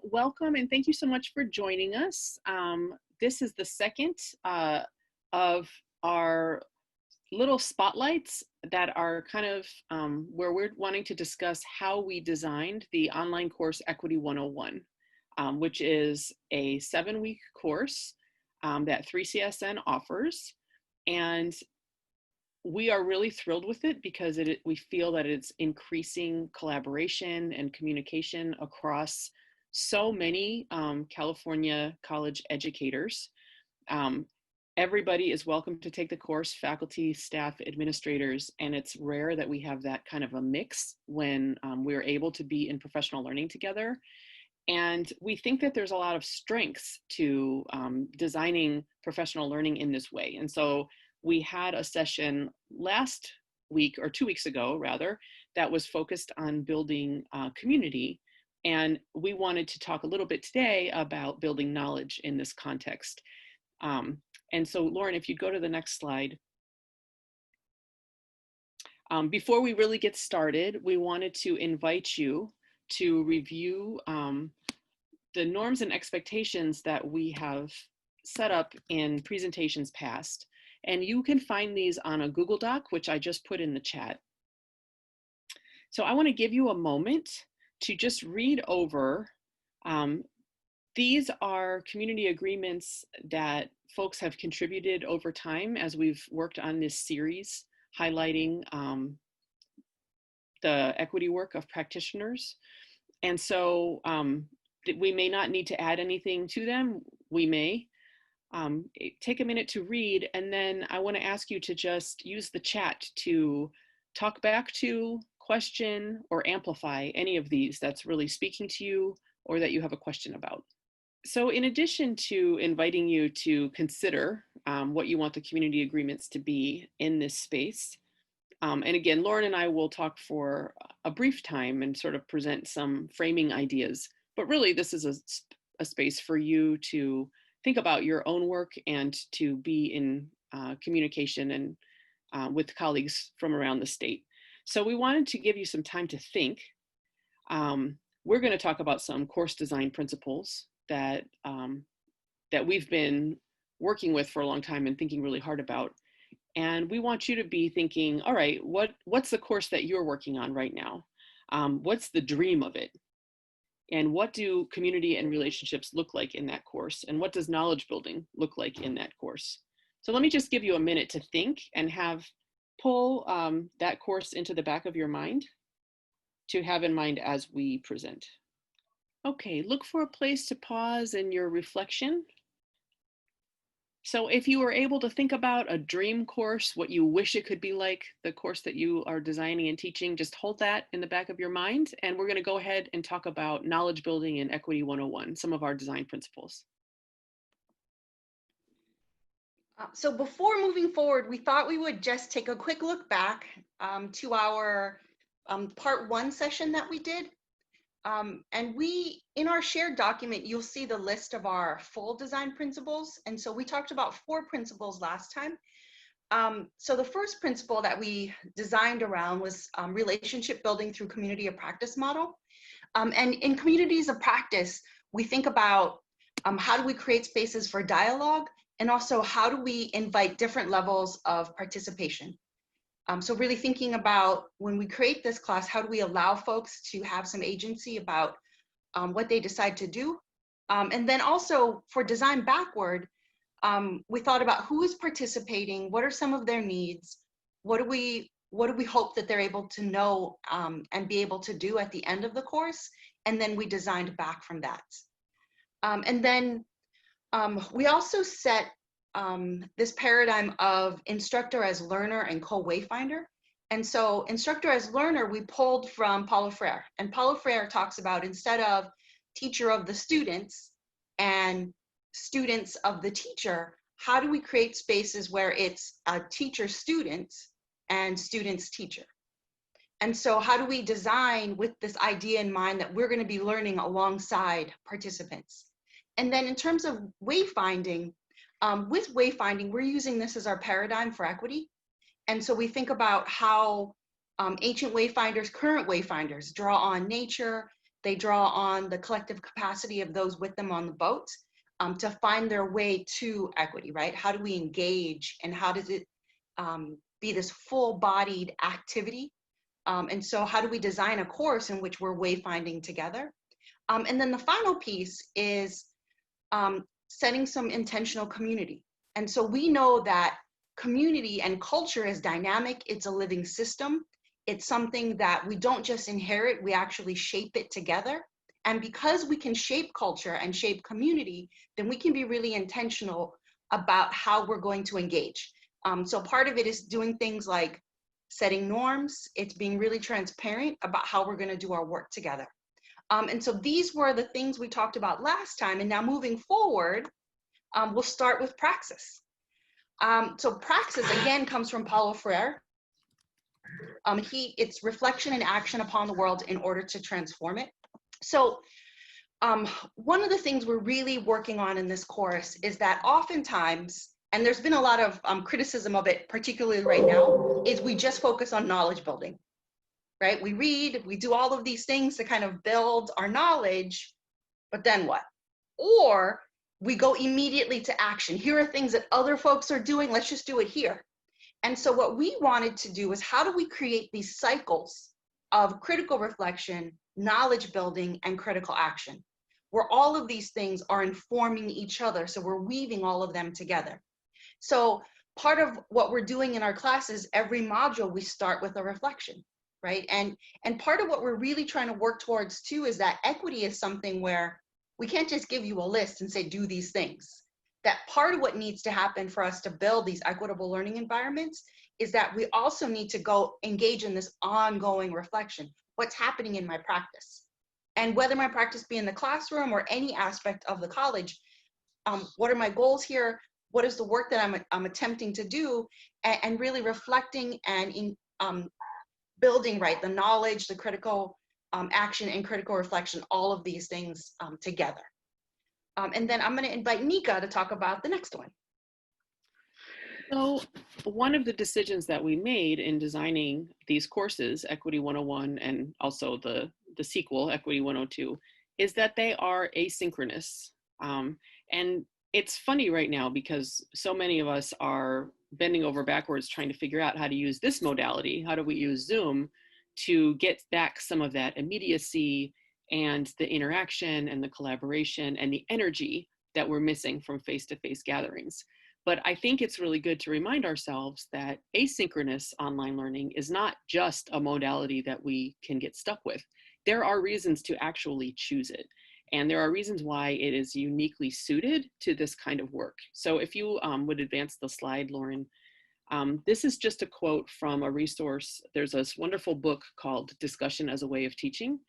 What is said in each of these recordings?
Welcome and thank you so much for joining us. This is the second of our little spotlights that are kind of where we're wanting to discuss how we designed the online course Equity 101, which is a 7-week course that 3CSN offers. And we are really thrilled with it because we feel that it's increasing collaboration and communication across so many California college educators. Everybody is welcome to take the course, faculty, staff, administrators, and it's rare that we have that kind of a mix when we're able to be in professional learning together. And we think that there's a lot of strengths to designing professional learning in this way. And so we had a session last week, or 2 weeks ago rather, that was focused on building community. And we wanted to talk a little bit today about building knowledge in this context. And so Lauren, if you go to the next slide. Before we really get started, we wanted to invite you to review the norms and expectations that we have set up in presentations past. And you can find these on a Google Doc, which I just put in the chat. So I want to give you a moment to just read over. These are community agreements that folks have contributed over time as we've worked on this series, highlighting the equity work of practitioners. And so we may not need to add anything to them. We may. Take a minute to read, and then I want to ask you to just use the chat to talk back to, question, or amplify any of these that's really speaking to you or that you have a question about. So in addition to inviting you to consider what you want the community agreements to be in this space, and again, Lauren and I will talk for a brief time and sort of present some framing ideas, but really this is a space for you to think about your own work and to be in communication and with colleagues from around the state. So we wanted to give you some time to think. We're going to talk about some course design principles that we've been working with for a long time and thinking really hard about. And we want you to be thinking, all right, what's the course that you're working on right now? What's the dream of it? And what do community and relationships look like in that course? And what does knowledge building look like in that course? So let me just give you a minute to think and pull that course into the back of your mind to have in mind as we present. Okay, look for a place to pause in your reflection. So if you were able to think about a dream course, what you wish it could be like, the course that you are designing and teaching, just hold that in the back of your mind. And we're going to go ahead and talk about knowledge building and Equity 101, some of our design principles. So before moving forward, we thought we would just take a quick look back to our part 1 session that we did. And in our shared document, you'll see the list of our full design principles. And so we talked about 4 principles last time. So the first principle that we designed around was relationship building through community of practice model. And in communities of practice, we think about how do we create spaces for dialogue, and also how do we invite different levels of participation. So really thinking about when we create this class, how do we allow folks to have some agency about what they decide to do? And then also for design backward, we thought about who is participating, what are some of their needs, what do we hope that they're able to know and be able to do at the end of the course, and then we designed back from that. And then we also set this paradigm of instructor as learner and co-wayfinder. And so instructor as learner, we pulled from Paulo Freire. And Paulo Freire talks about, instead of teacher of the students and students of the teacher, how do we create spaces where it's a teacher student and students teacher? And so how do we design with this idea in mind that we're going to be learning alongside participants? And then in terms of wayfinding, with wayfinding, we're using this as our paradigm for equity. And so we think about how ancient wayfinders, current wayfinders draw on nature, They draw on the collective capacity of those with them on the boat to find their way to equity, right? How do we engage, and how does it be this full-bodied activity? And so how do we design a course in which we're wayfinding together? And then the final piece is setting some intentional community. And so we know that community and culture is dynamic. It's a living system. It's something that we don't just inherit, we actually shape it together. And because we can shape culture and shape community, then we can be really intentional about how we're going to engage. So part of it is doing things like setting norms. It's being really transparent about how we're going to do our work together. And so these were the things we talked about last time. And now moving forward, we'll start with Praxis. So Praxis, again, comes from Paulo Freire. It's reflection and action upon the world in order to transform it. So one of the things we're really working on in this course is that oftentimes, and there's been a lot of criticism of it, particularly right now, is we just focus on knowledge building, right? We read, we do all of these things to kind of build our knowledge, but then what? Or we go immediately to action. Here are things that other folks are doing, let's just do it here. And so what we wanted to do is, how do we create these cycles of critical reflection, knowledge building, and critical action, where all of these things are informing each other, so we're weaving all of them together. So part of what we're doing in our classes, every module, we start with a reflection, right? And part of what we're really trying to work towards too is that equity is something where we can't just give you a list and say, do these things. That part of what needs to happen for us to build these equitable learning environments is that we also need to go engage in this ongoing reflection. What's happening in my practice? And whether my practice be in the classroom or any aspect of the college, what are my goals here? What is the work that I'm attempting to do? And really reflecting and building, right, the knowledge, the critical action and critical reflection, all of these things together. And then I'm going to invite Nika to talk about the next one. So one of the decisions that we made in designing these courses, Equity 101 and also the sequel, Equity 102, is that they are asynchronous. And it's funny right now because so many of us are bending over backwards trying to figure out how to use this modality. How do we use Zoom to get back some of that immediacy and the interaction and the collaboration and the energy that we're missing from face-to-face gatherings? But I think it's really good to remind ourselves that asynchronous online learning is not just a modality that we can get stuck with. There are reasons to actually choose it. And there are reasons why it is uniquely suited to this kind of work. So if you would advance the slide, Lauren, this is just a quote from a resource. There's this wonderful book called Discussion as a Way of Teaching.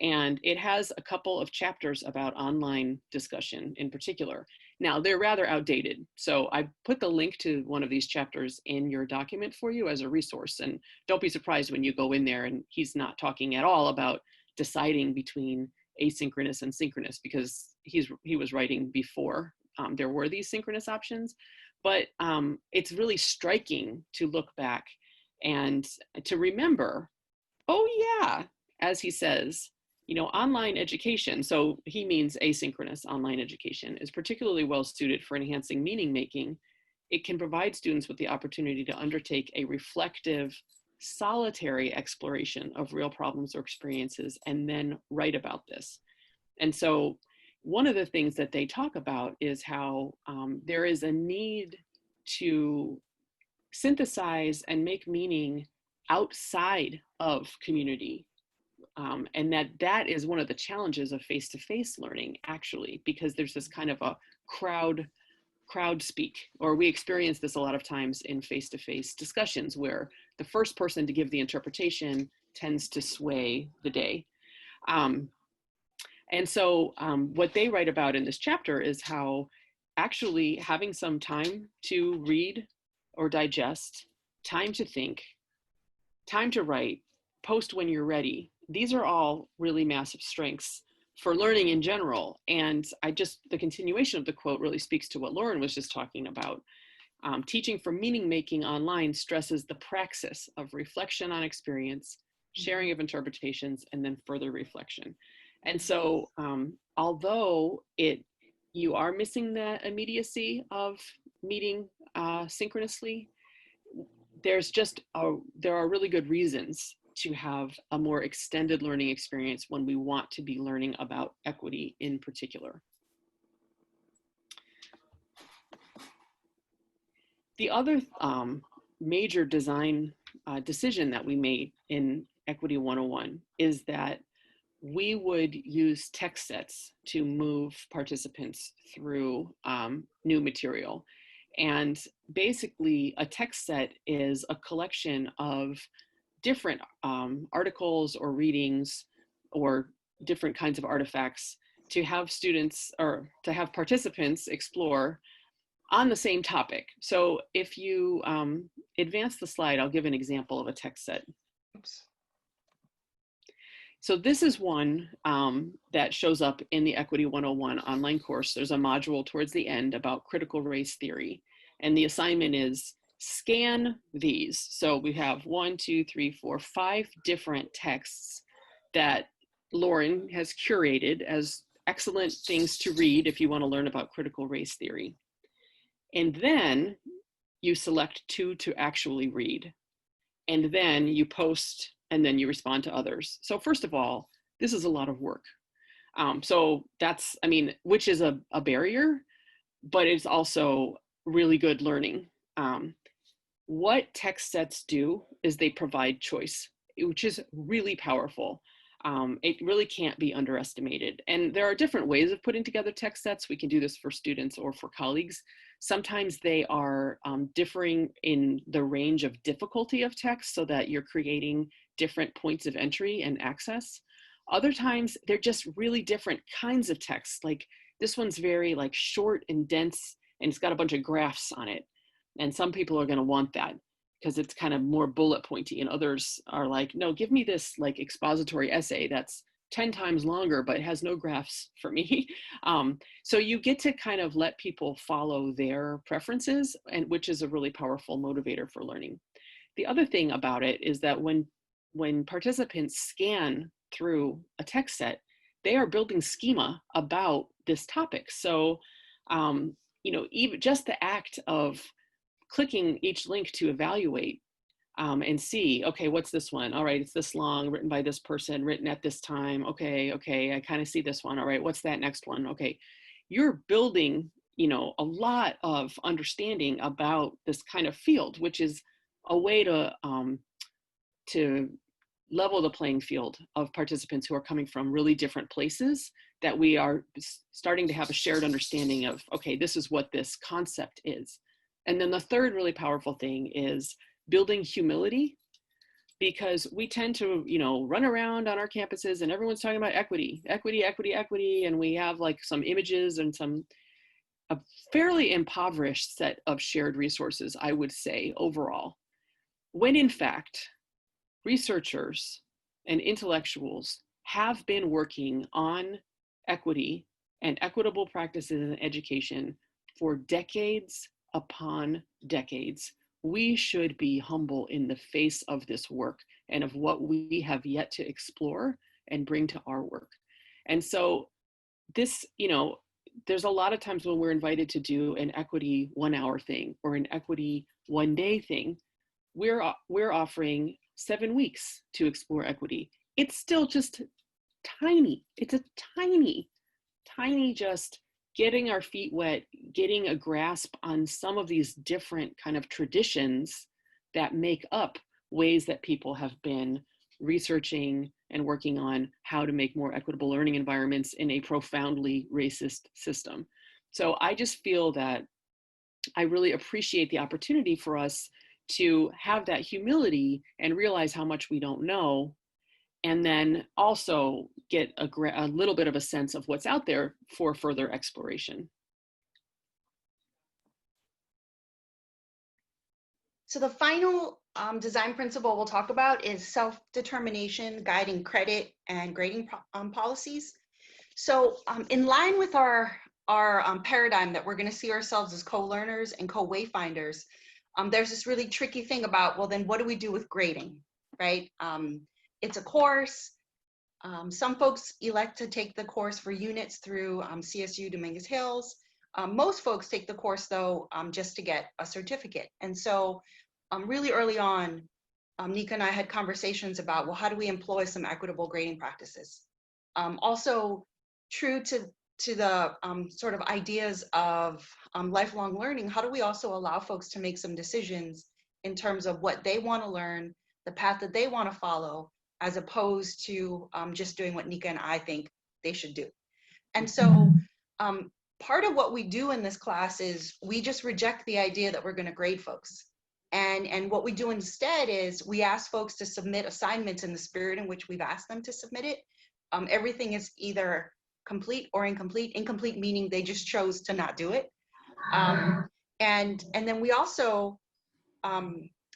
And it has a couple of chapters about online discussion in particular. Now, they're rather outdated. So I put the link to one of these chapters in your document for you as a resource. And don't be surprised when you go in there and he's not talking at all about deciding between asynchronous and synchronous, because he was writing before there were these synchronous options. But it's really striking to look back and to remember, oh yeah, as he says, you know, online education, so he means asynchronous online education, is particularly well suited for enhancing meaning making. It can provide students with the opportunity to undertake a reflective, solitary exploration of real problems or experiences and then write about this. And so one of the things that they talk about is how there is a need to synthesize and make meaning outside of community. And that is one of the challenges of face-to-face learning, actually, because there's this kind of a crowd speak, or we experience this a lot of times in face-to-face discussions where the first person to give the interpretation tends to sway the day. And so what they write about in this chapter is how actually having some time to read or digest, time to think, time to write, post when you're ready. These are all really massive strengths for learning in general. And the continuation of the quote really speaks to what Lauren was just talking about. Teaching for meaning making online stresses the praxis of reflection on experience, sharing of interpretations, and then further reflection. And so although you are missing that immediacy of meeting synchronously, there are really good reasons to have a more extended learning experience when we want to be learning about equity in particular. The other major design decision that we made in Equity 101 is that we would use text sets to move participants through new material. And basically, a text set is a collection of different articles or readings or different kinds of artifacts to have students or to have participants explore on the same topic. So if you advance the slide, I'll give an example of a text set. Oops. So this is one that shows up in the Equity 101 online course. There's a module towards the end about critical race theory. And the assignment is scan these. So we have 5 different texts that Lauren has curated as excellent things to read if you want to learn about critical race theory. And then you select 2 to actually read. And then you post and then you respond to others. So first of all, this is a lot of work. So that's, I mean, which is a barrier, but it's also really good learning. What text sets do is they provide choice, which is really powerful. It really can't be underestimated. And there are different ways of putting together text sets. We can do this for students or for colleagues. Sometimes they are differing in the range of difficulty of text so that you're creating different points of entry and access. Other times they're just really different kinds of text. Like this one's very like short and dense and it's got a bunch of graphs on it. And some people are going to want that because it's kind of more bullet pointy, and others are like, no, give me this like expository essay that's 10 times longer, but has no graphs for me. So you get to kind of let people follow their preferences, and which is a really powerful motivator for learning. The other thing about it is that when participants scan through a text set, they are building schema about this topic. So, even just the act of clicking each link to evaluate and see, okay, what's this one? All right, it's this long, written by this person, written at this time. Okay, I kind of see this one. All right, what's that next one? Okay, you're building, a lot of understanding about this kind of field, which is a way to level the playing field of participants who are coming from really different places, that we are starting to have a shared understanding of, okay, this is what this concept is. And then the third really powerful thing is building humility, because we tend to, run around on our campuses and everyone's talking about equity, and we have like some images and a fairly impoverished set of shared resources, I would say, overall. When in fact, researchers and intellectuals have been working on equity and equitable practices in education for decades upon decades. We should be humble in the face of this work and of what we have yet to explore and bring to our work. And so this, there's a lot of times when we're invited to do an equity 1 hour thing or an equity 1 day thing, we're offering 7 weeks to explore equity. It's still just tiny. It's a tiny just getting our feet wet, getting a grasp on some of these different kind of traditions that make up ways that people have been researching and working on how to make more equitable learning environments in a profoundly racist system. So I just feel that I really appreciate the opportunity for us to have that humility and realize how much we don't know, and then also get a little bit of a sense of what's out there for further exploration. So the final design principle we'll talk about is self-determination, guiding credit and grading policies. So in line with our paradigm that we're going to see ourselves as co-learners and co-wayfinders, there's this really tricky thing about, well, then what do we do with grading, right? It's a course. Some folks elect to take the course for units through CSU Dominguez Hills. Most folks take the course though just to get a certificate. And so really early on, Nika and I had conversations about, well, how do we employ some equitable grading practices? Also true to the sort of ideas of lifelong learning, how do we also allow folks to make some decisions in terms of what they want to learn, the path that they want to follow, as opposed to just doing what Nika and I think they should do. And so part of what we do in this class is we just reject the idea that we're going to grade folks. And what we do instead is we ask folks to submit assignments in the spirit in which we've asked them to submit it. Everything is either complete or incomplete. Incomplete meaning they just chose to not do it. And then we also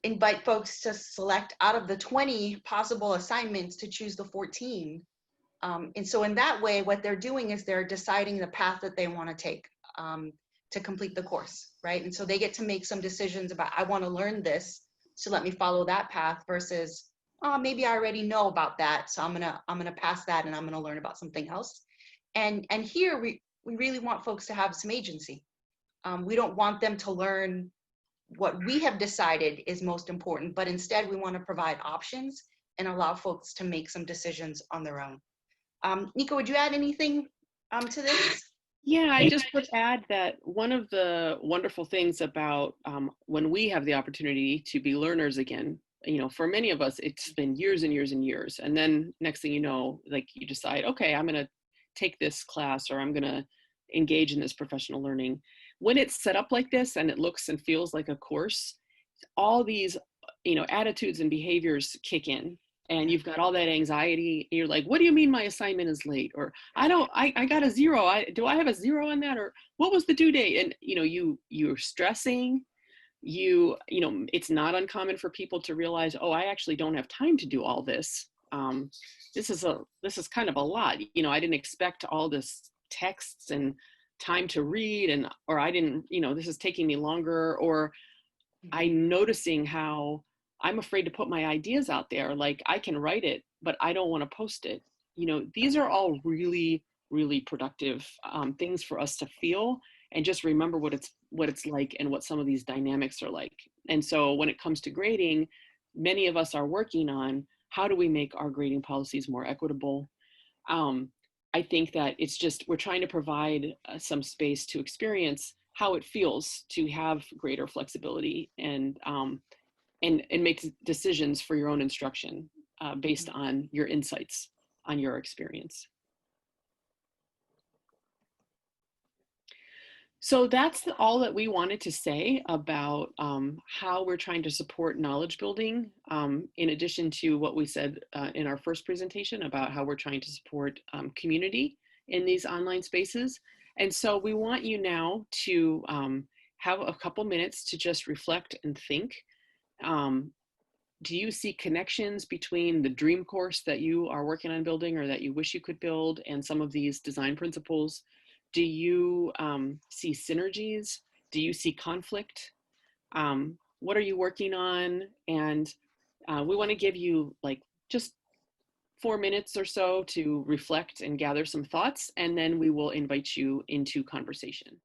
invite folks to select out of the 20 possible assignments to choose the 14. And so in that way, what they're doing is they're deciding the path that they want to take to complete the course, right? And so they get to make some decisions about, I want to learn this, so let me follow that path, versus, oh, maybe I already know about that, so I'm gonna pass that and I'm gonna learn about something else. And here we really want folks to have some agency. We don't want them to learn what we have decided is most important, but instead we want to provide options and allow folks to make some decisions on their own. Nika, would you add anything to this? Yeah, I just would add that one of the wonderful things about when we have the opportunity to be learners again, you know, for many of us, it's been years and years and years. And then next thing you know, like you decide, okay, I'm going to take this class, or I'm going to engage in this professional learning. When it's set up like this and it looks and feels like a course, all these, you know, attitudes and behaviors kick in. And you've got all that anxiety. You're like, what do you mean my assignment is late? Or I got a 0. Do I have a 0 on that? Or what was the due date? And, you know, you're stressing, you know, it's not uncommon for people to realize, oh, I actually don't have time to do all this. This is kind of a lot. You know, I didn't expect all this texts and time to read, and, or I didn't, you know, this is taking me longer, or I'm noticing how I'm afraid to put my ideas out there. Like, I can write it, but I don't want to post it. You know, these are all really, really productive things for us to feel and just remember what it's like and what some of these dynamics are like. And so when it comes to grading, many of us are working on how do we make our grading policies more equitable. I think that it's just, we're trying to provide some space to experience how it feels to have greater flexibility and make decisions for your own instruction based on your insights, on your experience. So that's all that we wanted to say about how we're trying to support knowledge building, in addition to what we said in our first presentation about how we're trying to support community in these online spaces. And so we want you now to have a couple minutes to just reflect and think. Do you see connections between the dream course that you are working on building or that you wish you could build and some of these design principles? Do you see synergies? Do you see conflict? What are you working on? And we want to give you like just 4 minutes or so to reflect and gather some thoughts, and then we will invite you into conversation.